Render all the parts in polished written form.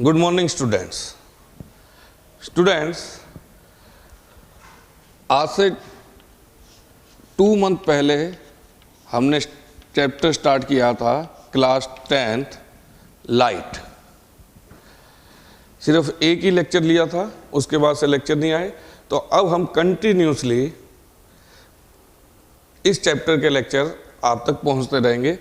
Good morning students. आज से 2 month पहले हमने चैप्टर स्टार्ट किया था क्लास 10th लाइट। सिर्फ एक ही लेक्चर लिया था, उसके बाद से लेक्चर नहीं आए। तो अब हम कंटिन्यूसली इस चैप्टर के लेक्चर आप तक पहुंचते रहेंगे।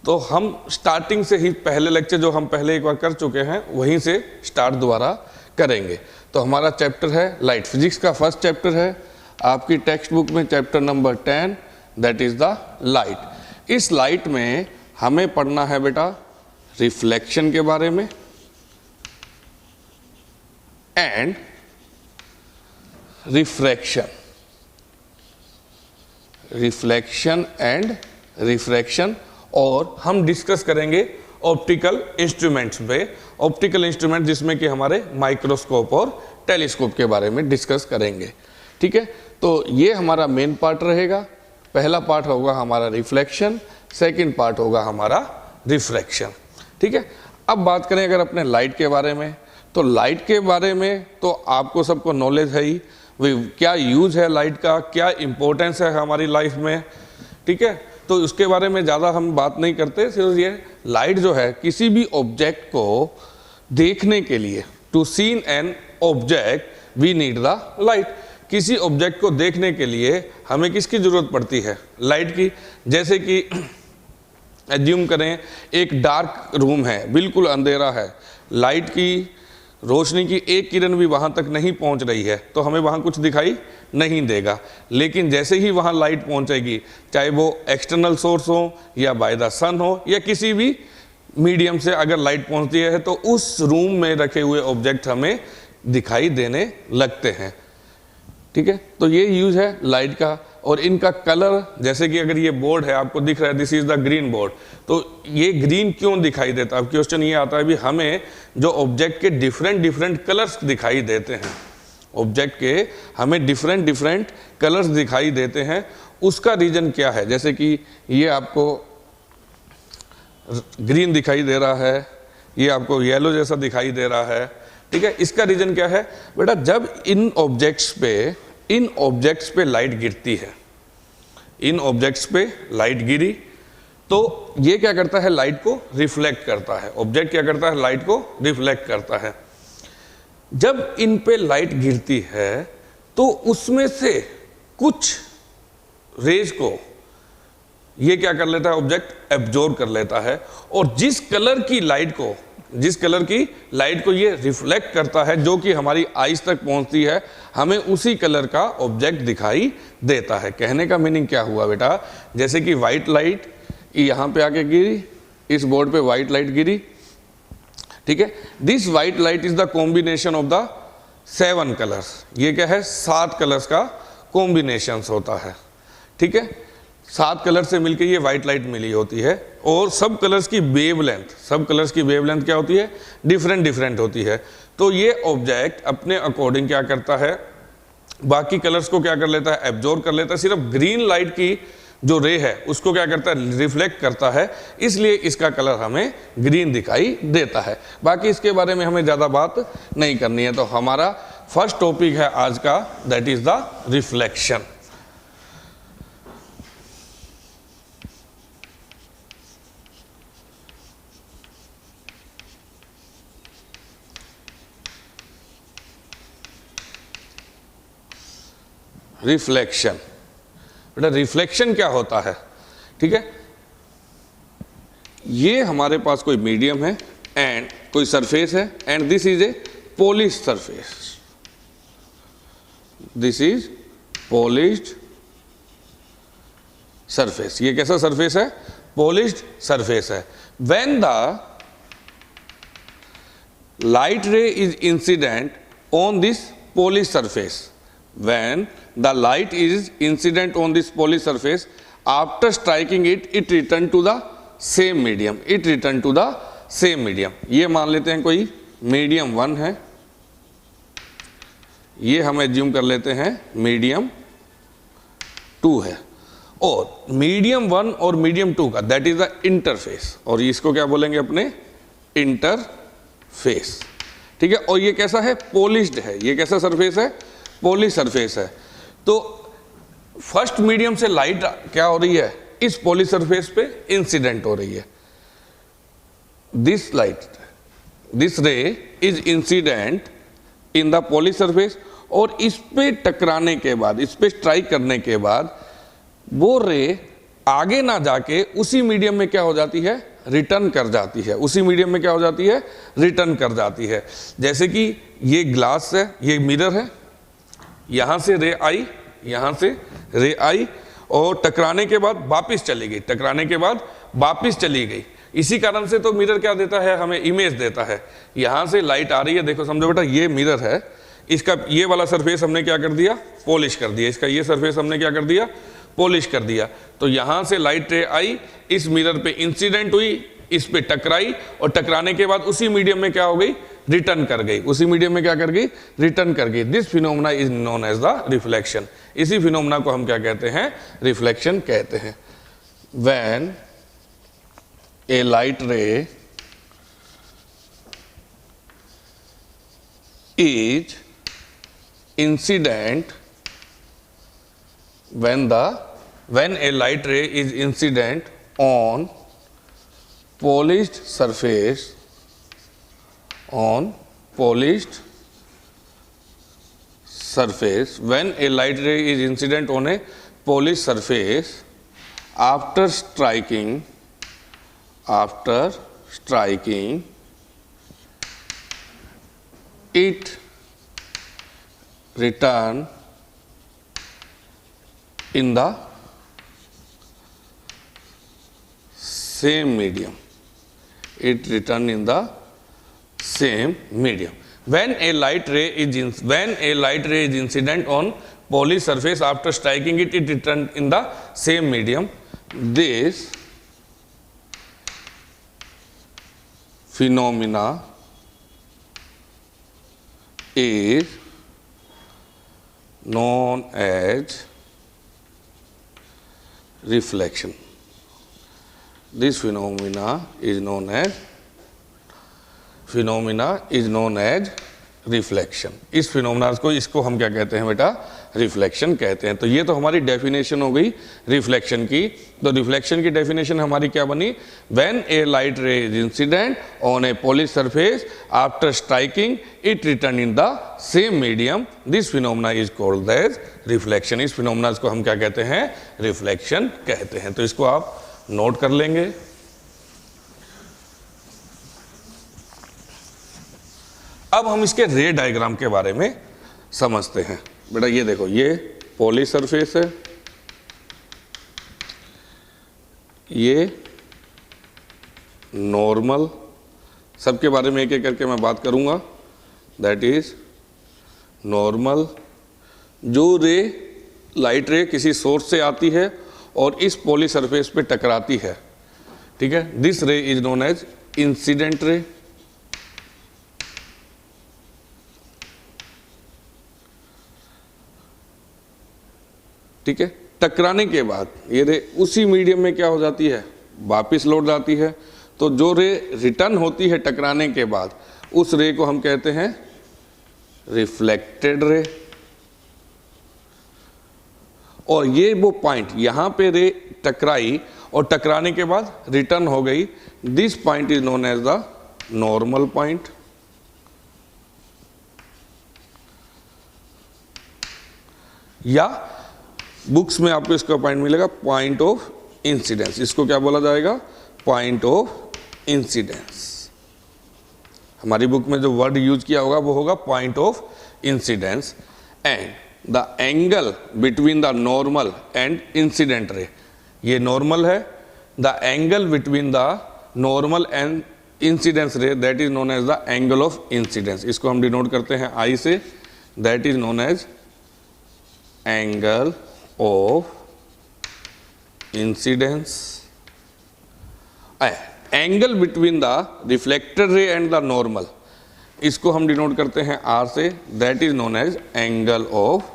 तो हम स्टार्टिंग से ही पहले लेक्चर जो हम पहले एक बार कर चुके हैं वहीं से स्टार्ट दोबारा करेंगे। तो हमारा चैप्टर है लाइट, फिजिक्स का फर्स्ट चैप्टर है आपकी टेक्स्ट बुक में, chapter number 10, that is the light. इस लाइट में हमें पढ़ना है बेटा रिफ्लेक्शन के बारे में and refraction, reflection and refraction. और हम डिस्कस करेंगे ऑप्टिकल इंस्ट्रूमेंट्स पे, ऑप्टिकल इंस्ट्रूमेंट जिसमें कि हमारे माइक्रोस्कोप और टेलीस्कोप के बारे में डिस्कस करेंगे। ठीक है, तो ये हमारा मेन पार्ट रहेगा। पहला पार्ट होगा हमारा रिफ्लेक्शन, सेकंड पार्ट होगा हमारा रिफ्रैक्शन। ठीक है, अब बात करें अगर अपने लाइट के बारे में, तो लाइट के बारे में तो आपको सबको नॉलेज है ही, क्या यूज है लाइट का, क्या इंपॉर्टेंस है हमारी लाइफ में। ठीक है, तो उसके बारे में ज़्यादा हम बात नहीं करते। सिर्फ ये लाइट जो है किसी भी ऑब्जेक्ट को देखने के लिए, to seen an object we need the light. किसी ऑब्जेक्ट को देखने के लिए हमें किसकी ज़रूरत पड़ती है? लाइट की। जैसे कि एज्यूम करें एक डार्क रूम है, बिल्कुल अंधेरा है, लाइट की रोशनी की एक किरण भी वहाँ तक नहीं पहुँच रही है तो हमें वहाँ कुछ दिखाई नहीं देगा। लेकिन जैसे ही वहाँ लाइट पहुँचेगी, चाहे वो एक्सटर्नल सोर्स हो या बाय द सन हो या किसी भी मीडियम से अगर लाइट पहुँचती है तो उस रूम में रखे हुए ऑब्जेक्ट हमें दिखाई देने लगते हैं। ठीक है, तो ये यूज है लाइट का। और इनका कलर, जैसे कि अगर ये बोर्ड है आपको दिख रहा है, this is the green board, तो ये ग्रीन क्यों दिखाई देता है? अब क्वेश्चन ये आता है भी हमें जो ऑब्जेक्ट के डिफरेंट कलर्स दिखाई देते हैं, ऑब्जेक्ट के हमें डिफरेंट कलर्स दिखाई देते हैं, उसका रीजन क्या है? जैसे कि ये आपको ग्रीन दिखाई दे रहा है, ये आपको येलो जैसा दिखाई दे रहा है। ठीक है, इसका रीजन क्या है बेटा? जब इन ऑब्जेक्ट्स पे लाइट गिरती है, इन ऑब्जेक्ट्स पे लाइट गिरी तो ये क्या करता है? लाइट को रिफ्लेक्ट करता है। ऑब्जेक्ट क्या करता है? लाइट को रिफ्लेक्ट करता है। जब इन पे लाइट गिरती है तो उसमें से कुछ रेज को ये क्या कर लेता है? ऑब्जेक्ट एब्जॉर्ब कर लेता है। और जिस कलर की लाइट को ये रिफ्लेक्ट करता है, जो कि हमारी आईज तक पहुंचती है, हमें उसी कलर का ऑब्जेक्ट दिखाई देता है। कहने का मीनिंग क्या हुआ बेटा? जैसे कि व्हाइट लाइट यहाँ पे आके गिरी, इस बोर्ड पे व्हाइट लाइट गिरी। ठीक है, this white light is the combination of the 7 colours. ये क्या है? 7 कलर्स का कॉम्बिनेशन होता है। ठीक है, 7 कलर से मिलकर ये व्हाइट लाइट मिली होती है। और सब कलर्स की वेवलेंथ क्या होती है? डिफरेंट होती है। तो ये ऑब्जेक्ट अपने अकॉर्डिंग क्या करता है? बाकी कलर्स को क्या कर लेता है? एब्जॉर्ब कर लेता है। सिर्फ ग्रीन लाइट की जो रे है उसको क्या करता है? रिफ्लेक्ट करता है, इसलिए इसका कलर हमें ग्रीन दिखाई देता है। बाकी इसके बारे में हमें ज़्यादा बात नहीं करनी है। तो हमारा फर्स्ट टॉपिक है आज का, that is the reflection. Reflection बेटा, रिफ्लेक्शन क्या होता है? ठीक है, ये हमारे पास कोई मीडियम है एंड कोई सरफेस है and this is A polished surface. This is polished surface. ये कैसा सरफेस है? पॉलिश्ड सरफेस है। When the light ray is incident on this polished surface, when the light is incident on this polished surface, after striking it, it return to the same medium, ये मान लेते हैं कोई medium 1 है, ये हम assume कर लेते हैं मीडियम 2 है। और मीडियम 1 और मीडियम 2 का दैट इज द इंटरफेस, और इसको क्या बोलेंगे? अपने इंटरफेस। ठीक है। और ये कैसा है, पॉलिश्ड है, ये कैसा सरफेस है, पॉलिश सरफेस है। तो फर्स्ट मीडियम से लाइट क्या हो रही है, इस पॉलिश सरफेस पे इंसिडेंट हो रही है। दिस लाइट, दिस रे is incident in the polish surface, और इस पे टकराने के बाद, इस पे स्ट्राइक करने के बाद वो रे आगे ना जाके उसी मीडियम में क्या हो जाती है, रिटर्न कर जाती है। उसी मीडियम में क्या हो जाती है, रिटर्न कर जाती है। जैसे कि ये ग्लास है, ये मिरर है, यहां से रे आई, यहां से रे आई और टकराने के बाद वापिस चली गई, टकराने के बाद वापिस चली गई। इसी कारण से तो मिरर क्या देता है, हमें इमेज देता है। यहां से लाइट आ रही है, देखो समझो बेटा, ये मिरर है, इसका ये वाला सरफेस हमने क्या कर दिया, पॉलिश कर दिया। इसका ये सरफेस हमने क्या कर दिया, पॉलिश कर दिया। तो यहां से लाइट रे आई, इस मिरर पे इंसिडेंट हुई, इस पे टकराई, और टकराने के बाद उसी मीडियम में क्या हो गई, रिटर्न कर गई। उसी मीडियम में क्या कर गई, रिटर्न कर गई। This phenomena is known as the reflection. इसी फिनोमेना को हम क्या कहते हैं, रिफ्लेक्शन कहते हैं। When a light ray is incident, when a light ray is incident on polished surface, when a light ray is incident on a polished surface after striking it return in the same medium, it return in the same medium. When a light ray is incident on polished surface after striking it, it return in the same medium. This phenomena is known as reflection. This phenomena is known as reflection. इस phenomena को, इसको हम क्या कहते हैं बेटा, reflection कहते हैं। तो ये तो हमारी डेफिनेशन हो गई रिफ्लेक्शन की। तो रिफ्लेक्शन की डेफिनेशन हमारी क्या बनी, when a light ray is incident on a polish surface after striking it return in the same medium, this phenomena is called as reflection. इस फिनोमेना को हम क्या कहते हैं, रिफ्लेक्शन कहते हैं। तो इसको आप नोट कर लेंगे। अब हम इसके रे डायग्राम के बारे में समझते हैं। बेटा ये देखो, ये पॉलिश सरफेस है, ये नॉर्मल, सबके बारे में एक एक करके मैं बात करूंगा। That is normal. जो रे, लाइट रे किसी सोर्स से आती है और इस पॉलिश सरफेस पे टकराती है, ठीक है, दिस रे is known as incident ray. ठीक है, टकराने के बाद ये रे उसी मीडियम में क्या हो जाती है, वापिस लौट जाती है। तो जो रे रिटर्न होती है टकराने के बाद, उस रे को हम कहते हैं रिफ्लेक्टेड रे। और ये वो पॉइंट, यहां पे रे टकराई और टकराने के बाद रिटर्न हो गई, this point is known as the normal point. या बुक्स में आपको इसका पॉइंट मिलेगा पॉइंट ऑफ इंसिडेंस। इसको क्या बोला जाएगा, पॉइंट ऑफ इंसिडेंस। हमारी बुक में जो वर्ड यूज किया होगा वो होगा point of incidence. And the angle between the normal and incident ray, ये नॉर्मल है, the angle between the normal and incidence ray, that is known as the angle of incidence. इसको हम denote करते हैं आई से, that is known as angle of incidence. Angle between the reflected ray and the normal, इसको हम denote करते हैं R से, that is known as angle of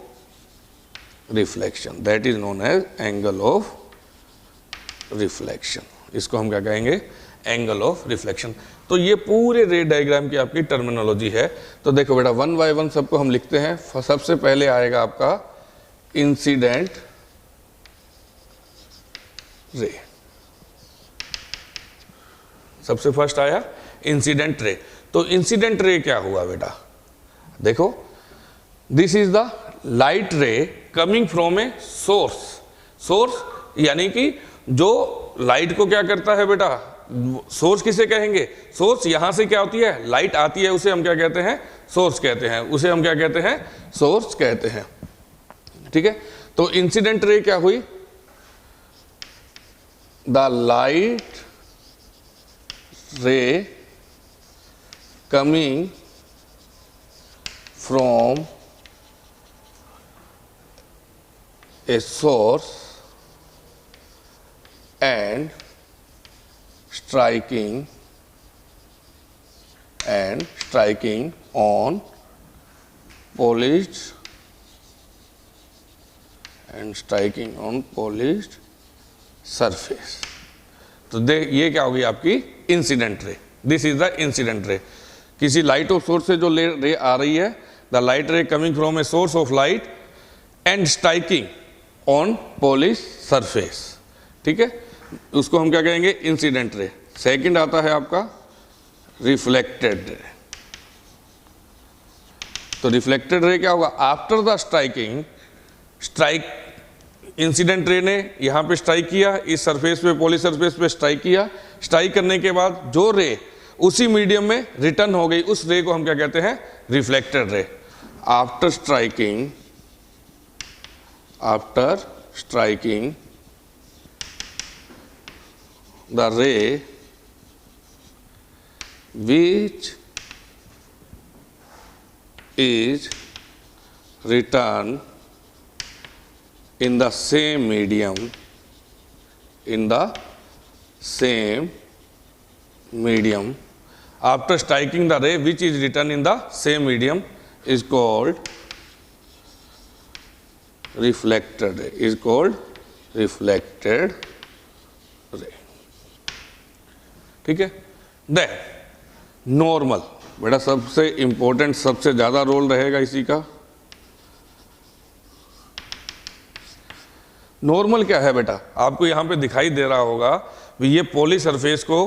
reflection. That is known as angle of reflection. इसको हम क्या कहेंगे, angle of reflection. तो ये पूरे रे डायग्राम की आपकी टर्मिनोलॉजी है। तो देखो बेटा वन बाय वन सबको हम लिखते हैं। सबसे पहले आएगा आपका इंसिडेंट रे, सबसे फर्स्ट आया इंसिडेंट रे। तो इंसिडेंट रे क्या हुआ बेटा, देखो this is the light ray coming from a source. Source यानी कि जो लाइट को क्या करता है बेटा, सोर्स किसे कहेंगे, सोर्स यहां से क्या होती है, लाइट आती है, उसे हम क्या कहते हैं, सोर्स कहते हैं, उसे हम क्या कहते हैं, सोर्स कहते हैं। ठीक है, तो इंसिडेंट रे क्या हुई, the light ray coming from a source and striking on polished surface। तो ये क्या होगी आपकी incident ray, this is the incident रे। किसी लाइट ऑफ सोर्स से जो रे आ रही है, the light ray coming from a source of light and striking on polish surface. ठीक है, उसको हम क्या कहेंगे, इंसिडेंट रे। सेकंड आता है आपका रिफ्लेक्टेड रे। तो रिफ्लेक्टेड रे क्या होगा, after the strike incident ray ने यहां पे स्ट्राइक किया, इस सरफेस पे, पॉलिश सरफेस पे स्ट्राइक किया। स्ट्राइक करने के बाद जो रे उसी मीडियम में रिटर्न हो गई, उस रे को हम क्या कहते हैं, reflected ray. After striking the ray which is returned in the same medium, after striking the ray which is returned in the same medium is called reflected ray। ठीक है, नॉर्मल बेटा सबसे इंपॉर्टेंट, सबसे ज्यादा रोल रहेगा इसी का। Normal क्या है बेटा, आपको यहां पे दिखाई दे रहा होगा, ये पॉली सरफेस को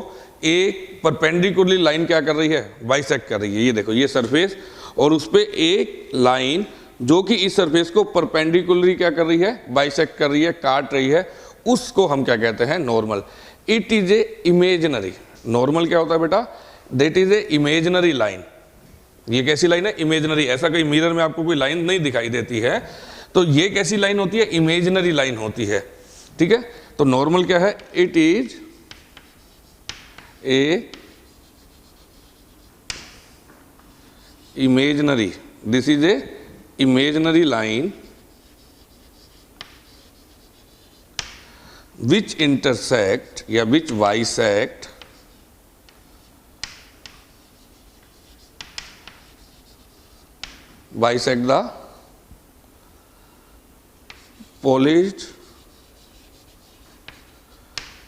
एक परपेंडिकुलर लाइन क्या कर रही है, बाइसेक्ट कर रही है। ये देखो ये सरफेस, और उस पे एक लाइन जो कि इस सरफेस को परपेंडिकुलरली क्या कर रही है, बाइसेक्ट कर रही है, काट रही है, उसको हम क्या कहते हैं, normal. It is a imaginary, normal क्या होता है बेटा, that is a imaginary line. ये कैसी लाइन है, इमेजिनरी। ऐसा कोई मिरर में आपको कोई लाइन नहीं दिखाई देती है, तो ये कैसी लाइन होती है, इमेजिनरी लाइन होती है। ठीक है, तो नॉर्मल क्या है, it is a imaginary, this is A imaginary line which intersect या which bisect the polished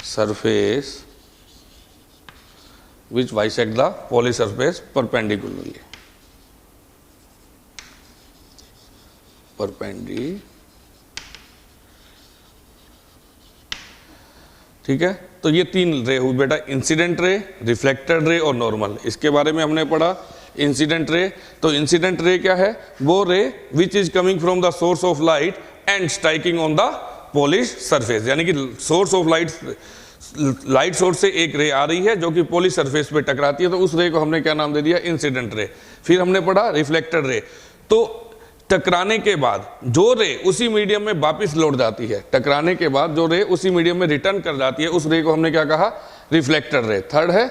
surface, which bisect the polished surface perpendicularly, ठीक है, तो ये तीन रे हुई बेटा, इंसिडेंट रे, रिफ्लेक्टेड रे और नॉर्मल। इसके बारे में हमने पढ़ा इंसिडेंट रे। तो इंसिडेंट रे क्या है, वो रे which is coming from the source of light and striking on the polish surface, यानी कि सोर्स ऑफ लाइट सोर्स से एक रे आ रही है जो कि पॉलिश सरफेस पे टकराती है, तो उस रे को हमने क्या नाम दे दिया, इंसिडेंट रे। फिर हमने पढ़ा रिफ्लेक्टेड रे, तो टकराने के बाद जो रे उसी मीडियम में वापस लौट जाती है, टकराने के बाद जो रे उसी मीडियम में रिटर्न कर जाती है, उस रे को हमने क्या कहा, रिफ्लेक्टेड रे। थर्ड है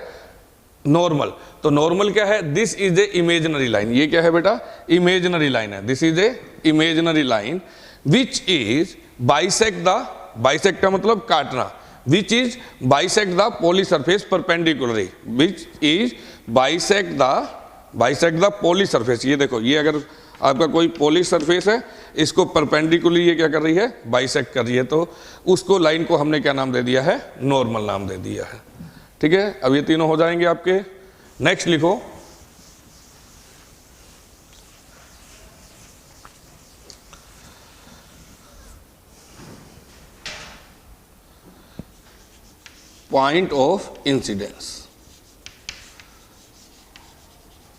नॉर्मल। तो नॉर्मल क्या है, this is A imaginary line. ये क्या है बेटा, इमेजिनरी लाइन है, this is A imaginary line which is bisect the, bisect का मतलब काटना, which is bisect the poly surface perpendicularly, which is bisect the poly surface. ये देखो, ये अगर आपका कोई पॉलिश सरफेस है, इसको परपेंडिकुलरली ये क्या कर रही है, बाइसेक्ट कर रही है, तो उसको लाइन को हमने क्या नाम दे दिया है, नॉर्मल नाम दे दिया है। ठीक है, अब ये तीनों हो जाएंगे आपके। नेक्स्ट लिखो point of incidence.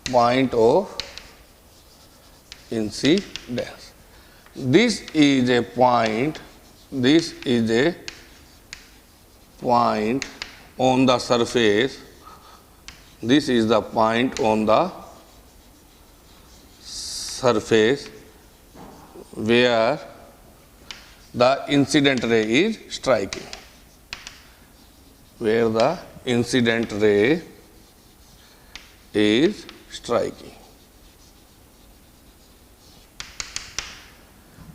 Point of incidence. This is a point. This is a point on the surface. This is the point on the surface where the incident ray is striking. Where the incident ray is striking.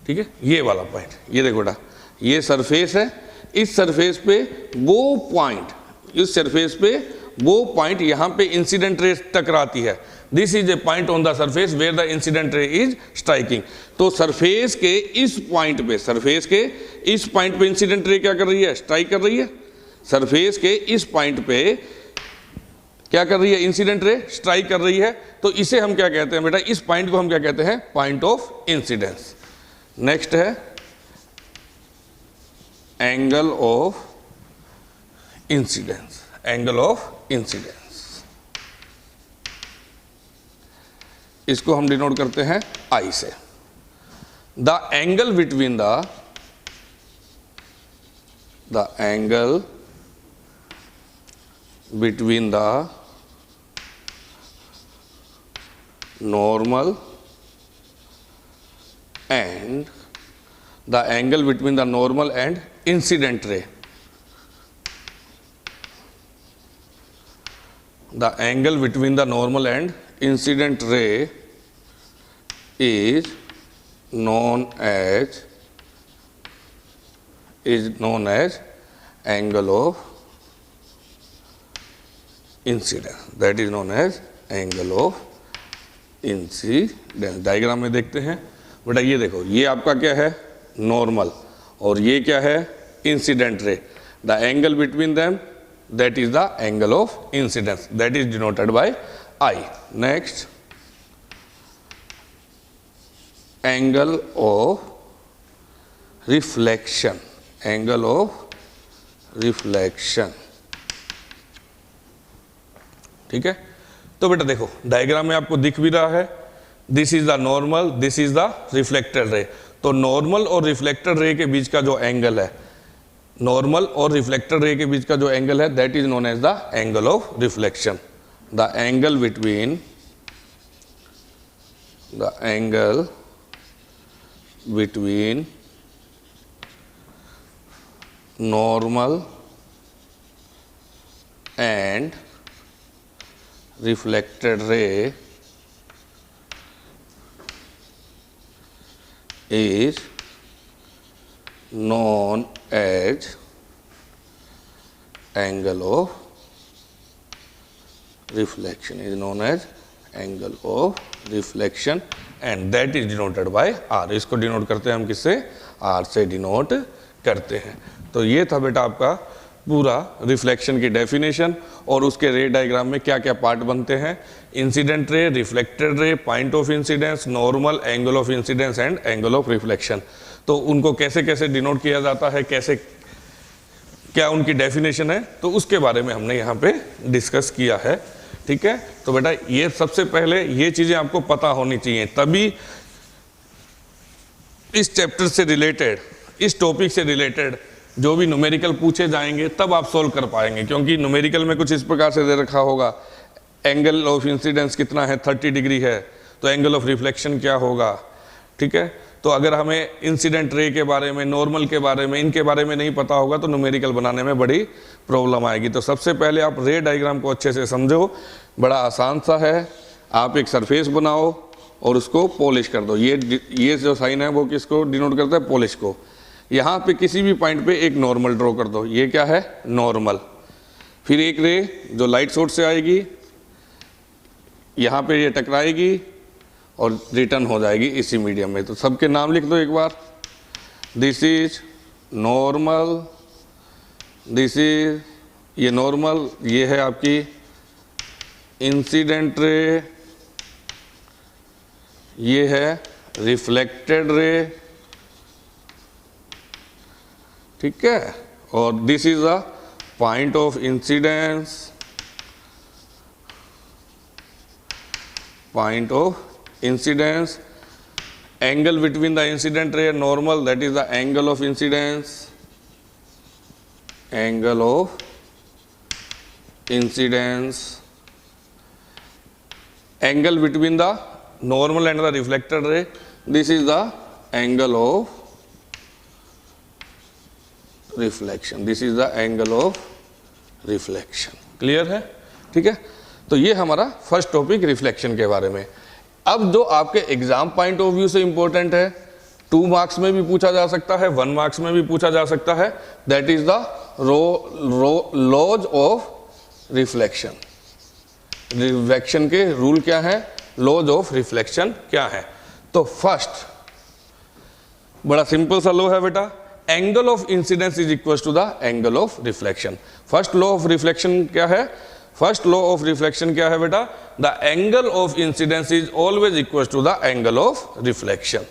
ठीक है, ये वाला point, ये देखो बेटा, ये surface है, इस सरफेस पे वो पॉइंट, इस सरफेस पे वो पॉइंट यहां पे इंसिडेंट रे टकराती है. This is a point on the surface where the incident ray is striking. तो सरफेस के इस पॉइंट पे, सरफेस के इस पॉइंट पे इंसिडेंट रे क्या कर रही है? स्ट्राइक कर रही है. सरफेस के इस पॉइंट पे क्या कर रही है? इंसिडेंट रे स्ट्राइक कर रही है. तो इसे हम क्या कहते हैं बेटा? इस पॉइंट को हम क्या कहते हैं? Point of incidence. नेक्स्ट है angle of incidence. Angle of incidence, इसको हम डिनोट करते हैं आई से. The angle between the angle between the normal and the angle between the normal and incident ray. The angle between the normal and incident ray is known as angle of incidence. That is known as angle of incidence. Diagram में देखते हैं बेटा, ये देखो, ये आपका क्या है? नॉर्मल, और ये क्या है? Incident ray. The angle between them, that is the angle of incidence. That is denoted by I. Next, angle of reflection. Angle of reflection. ठीक है, तो बेटा देखो, डायग्राम में आपको दिख भी रहा है, this is the normal, this is the reflected रे. तो नॉर्मल और रिफ्लेक्टेड रे के बीच का जो एंगल है, नॉर्मल और रिफ्लेक्टेड रे के बीच का जो एंगल है, that is known as the angle of reflection. The angle between normal and reflected ray is known as angle of reflection. Is known as angle of reflection and that is denoted by R. इसको denote करते हैं हम किससे? R से denote करते हैं. तो ये था बेटा आपका पूरा रिफ्लेक्शन की डेफिनेशन और उसके रे डायग्राम में क्या क्या पार्ट बनते हैं. इंसिडेंट रे, रिफ्लेक्टेड रे, point of incidence, normal, angle of incidence and angle of reflection. तो उनको कैसे कैसे डिनोट किया जाता है, कैसे क्या उनकी डेफिनेशन है, तो उसके बारे में हमने यहाँ पे डिस्कस किया है. ठीक है, तो बेटा ये सबसे पहले ये चीज़ें आपको पता होनी चाहिए, तभी इस चैप्टर से रिलेटेड, इस टॉपिक से रिलेटेड जो भी न्यूमेरिकल पूछे जाएंगे तब आप सोल्व कर पाएंगे. क्योंकि न्यूमेरिकल में कुछ इस प्रकार से दे रखा होगा, एंगल ऑफ इंसिडेंस कितना है? 30 डिग्री है, तो एंगल ऑफ रिफ्लेक्शन क्या होगा? ठीक है, तो अगर हमें इंसिडेंट रे के बारे में, नॉर्मल के बारे में, इनके बारे में नहीं पता होगा तो न्यूमेरिकल बनाने में बड़ी प्रॉब्लम आएगी. तो सबसे पहले आप रे डायग्राम को अच्छे से समझो, बड़ा आसान सा है. आप एक सरफेस बनाओ और उसको पॉलिश कर दो. ये जो साइन है वो किसको डिनोट करता है? पॉलिश को. यहाँ पे किसी भी पॉइंट पे एक नॉर्मल ड्रॉ कर दो. ये क्या है? नॉर्मल. फिर एक रे जो लाइट सोर्स से आएगी, यहाँ पे ये टकराएगी और रिटर्न हो जाएगी इसी मीडियम में. तो सबके नाम लिख दो एक बार. This is normal, this is, ये नॉर्मल, ये है आपकी इंसिडेंट रे, ये है रिफ्लेक्टेड रे, ठीक है, और this is the point of incidence, point of incidence, angle between the incident रे and normal, that is the angle of incidence, angle of incidence, angle between the normal and the reflected ray, this is the angle of reflection, this is the angle of reflection, clear है, ठीक है। तो ये हमारा first topic reflection के बारे में। अब जो आपके एग्जाम पॉइंट ऑफ व्यू से इंपॉर्टेंट है, 2 मार्क्स में भी पूछा जा सकता है, 1 मार्क्स में भी पूछा जा सकता है, that is the laws of reflection. Reflection के रूल क्या है, लॉज ऑफ रिफ्लेक्शन क्या है। तो फर्स्ट बड़ा सिंपल सा लॉ है बेटा, angle of incidence is equal to the angle of reflection. First law of reflection क्या है, फर्स्ट लॉ ऑफ रिफ्लेक्शन क्या है बेटा, the angle of incidence is always equal to the angle of reflection.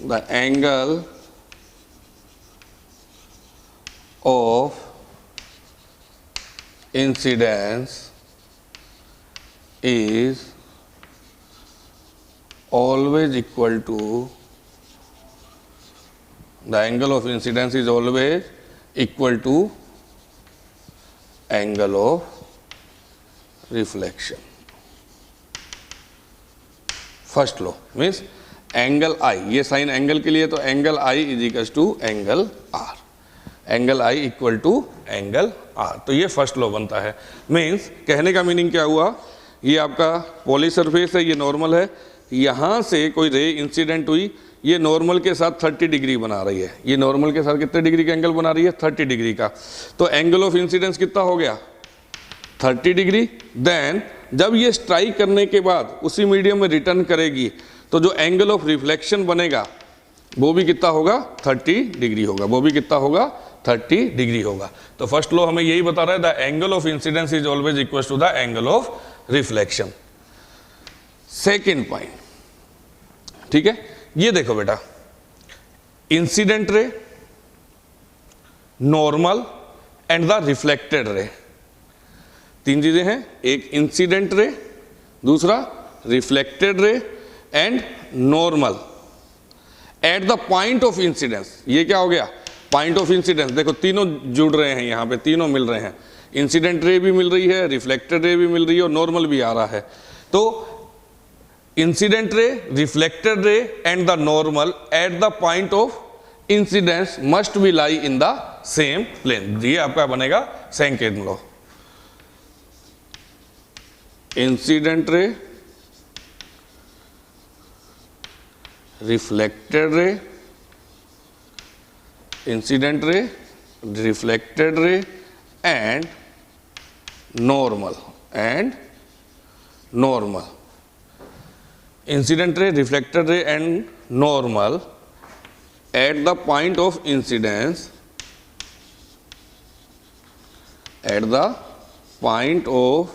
The angle of incidence is always equal to, the angle of incidence is always equal to angle of reflection. First law means angle I, ये sine angle के लिए तो angle I is equal to angle R, angle I equal to angle R. तो ये first law बनता है। Means कहने का मीनिंग क्या हुआ, ये आपका पॉली सरफेस है, ये नॉर्मल है, यहाँ से कोई रे इंसिडेंट हुई, ये नॉर्मल के साथ 30 डिग्री बना रही है, ये नॉर्मल के साथ कितने डिग्री का एंगल बना रही है, 30 डिग्री का। तो एंगल ऑफ इंसिडेंस कितना हो गया, 30 डिग्री। देन जब ये स्ट्राइक करने के बाद उसी मीडियम में रिटर्न करेगी तो जो एंगल ऑफ रिफ्लेक्शन बनेगा वो भी कितना होगा, 30 डिग्री होगा, वो भी कितना होगा, 30 डिग्री होगा। तो फर्स्ट लॉ हमें यही बता रहा है, the angle of incidence is always equal to the angle of reflection. Second point, ठीक है, ये देखो बेटा, incident ray, normal and the reflected रे, 3 चीजें हैं, एक इंसिडेंट रे, दूसरा reflected ray and normal at the point of incidence. ये क्या हो गया, पॉइंट ऑफ इंसिडेंस। देखो तीनों जुड़ रहे हैं, यहाँ पे तीनों मिल रहे हैं, इंसिडेंट रे भी मिल रही है, रिफ्लेक्टेड रे भी मिल रही है और नॉर्मल भी आ रहा है। तो incident ray, reflected ray and the normal at the point of incidence must be lie in the same plane. ये आपका बनेगा second law. Incident ray, reflected ray, incident ray, reflected ray and normal incident ray, reflected ray and normal at the point of incidence, at the point of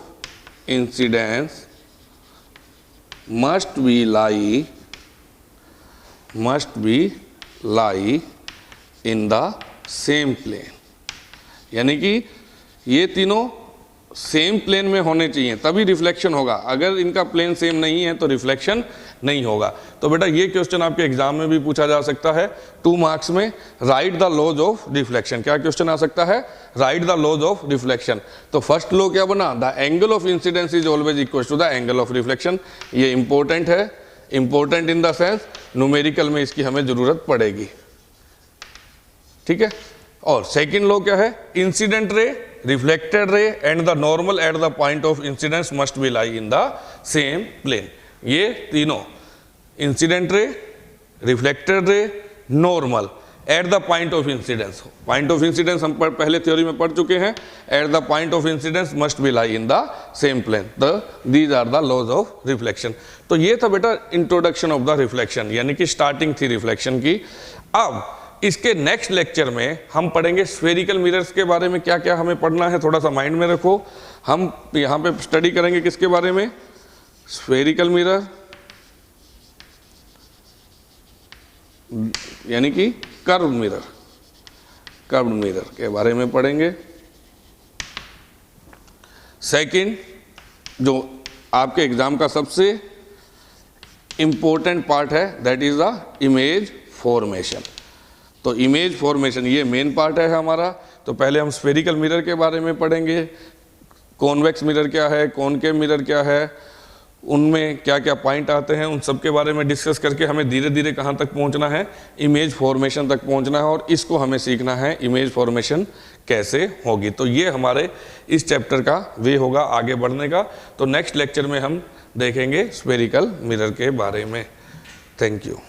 incidence must be lie in the same plane। यानी कि ये तीनों same plane में होने चाहिए तभी reflection होगा, अगर इनका प्लेन सेम नहीं है तो रिफ्लेक्शन नहीं होगा। तो बेटा ये क्वेश्चन आपके एग्जाम में भी पूछा जा सकता है 2 मार्क्स में, write the laws of reflection. क्या क्वेश्चन आ सकता है, write the laws of reflection. तो फर्स्ट लॉ क्या बना, the angle of incidence is always equal to the angle of reflection. ये इंपॉर्टेंट है, important in the sense numerical में इसकी हमें जरूरत पड़ेगी, ठीक है। और सेकंड लॉ क्या है, incident ray, reflected ray and the normal at the point of incidence must be lie in the same plane. ये तीनों incident ray, reflected ray, normal at the point of incidence. Point of incidence हम पहले theory में पढ़ चुके हैं, at the point of incidence must be lie in the same plane. These are the laws of reflection. तो ये था बेटा इंट्रोडक्शन ऑफ द रिफ्लेक्शन, यानी कि स्टार्टिंग थी रिफ्लेक्शन की। अब इसके नेक्स्ट लेक्चर में हम पढ़ेंगे स्फेरिकल मिरर्स के बारे में, क्या क्या हमें पढ़ना है थोड़ा सा माइंड में रखो। हम यहाँ पे स्टडी करेंगे किसके बारे में, स्फेरिकल मिरर यानी कि कर्व मिरर, कर्व मिरर के बारे में पढ़ेंगे। सेकंड, जो आपके एग्जाम का सबसे इंपॉर्टेंट पार्ट है, that is the image formation. तो इमेज फॉर्मेशन ये मेन पार्ट है हमारा। तो पहले हम स्फेरिकल मिरर के बारे में पढ़ेंगे, कॉन्वेक्स मिरर क्या है, कॉनकेव मिरर क्या है, उनमें क्या क्या पॉइंट आते हैं, उन सब के बारे में डिस्कस करके हमें धीरे धीरे कहाँ तक पहुँचना है, इमेज फॉर्मेशन तक पहुँचना है। और इसको हमें सीखना है इमेज फॉर्मेशन कैसे होगी। तो ये हमारे इस चैप्टर का वे होगा आगे बढ़ने का। तो नेक्स्ट लेक्चर में हम देखेंगे स्फेरिकल मिरर के बारे में। Thank you.